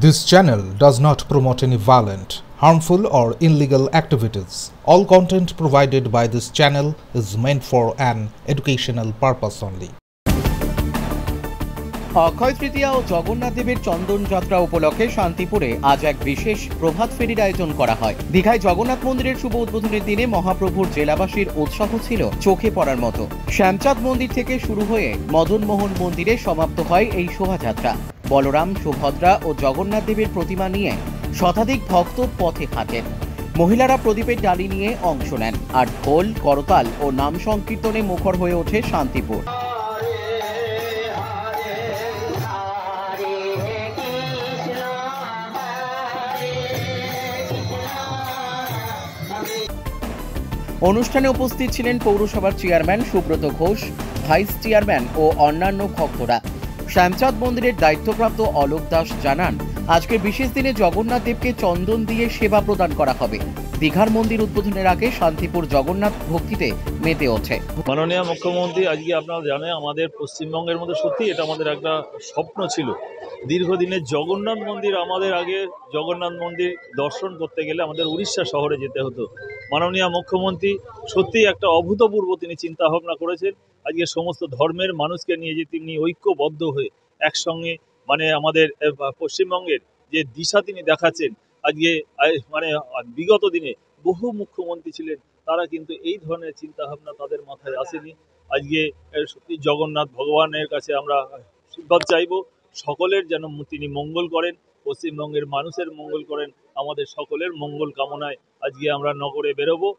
This channel does not promote any violent, harmful, or illegal activities. All content provided by this channel is meant for an educational purpose only. Akshaya Tritiya ও জগন্নাথ দেবের চন্দন যাত্রা উপলক্ষে শান্তিপুরে আজ এক বিশেষ প্রভাত ফেরির আয়োজন করা হয়। দীঘায় জগন্নাথ মন্দিরের শুভ উদ্বোধনের দিনে মহাপ্রভুর জেলাবাসীর উৎসাহ ছিল চোখে পড়ার মতো। শ্যামচাঁদ মন্দির থেকে শুরু হয়ে মদন মোহন মন্দিরে সমাপ্ত হয় এই শোভাযাত্রা। বলরাম, সুভদ্রা ও জগন্নাথ দেবের প্রতিমা নিয়ে শতাধিক ভক্ত পথে হাঁটেন। মহিলারা প্রদীপের ডালি নিয়ে অংশ নেন, আর ঢোল, করতাল ও নাম সংকীর্তনে মুখর হয়ে ওঠে শান্তিপুর। অনুষ্ঠানে উপস্থিত ছিলেন পৌরসভার chairman Subrata Ghosh, vice chairman ও অন্যান্য ভক্তরা। শ্যামচাঁদ মন্দিরের দায়িত্বপ্রাপ্ত অলোক দাস জানান, আজকের বিশেষ দিনে জগন্নাথ দেবকে চন্দন দিয়ে সেবা প্রদান করা হবে। দীঘার মন্দির উদ্বোধনের আগে শান্তিপুর জগন্নাথ ভক্তিতে মেতে ওঠে। মাননীয় মুখ্যমন্ত্রী আজকে আপনারা জানেন আমাদের পশ্চিমবঙ্গের মধ্যে সত্যি এটা আমাদের একটা স্বপ্ন ছিল। দীর্ঘদিনের জগন্নাথ মন্দির, আমাদের আগে জগন্নাথ মন্দির দর্শন করতে গেলে আমাদের উড়িষ্যা শহরে যেতে হতো। মাননীয় মুখ্যমন্ত্রী সত্যিই একটা অভূতপূর্ব তিনি চিন্তা ভাবনা করেছেন। আজকে সমস্ত ধর্মের মানুষকে নিয়ে যে তিনি ঐক্যবদ্ধ হয়ে একসঙ্গে আমাদের পশ্চিমবঙ্গের যে দিশা তিনি দেখাচ্ছেন। আজকে বিগত দিনে বহু মুখ্যমন্ত্রী ছিলেন, তারা কিন্তু এই ধরনের চিন্তাভাবনা তাদের মাথায় আসেনি। আজকে সত্যি জগন্নাথ ভগবানের কাছে আমরা আশীর্বাদ চাইব, সকলের যেন তিনি মঙ্গল করেন, পশ্চিমবঙ্গের মানুষের মঙ্গল করেন। আমাদের সকলের মঙ্গল কামনায় আজকে আমরা নগরে বেরোবো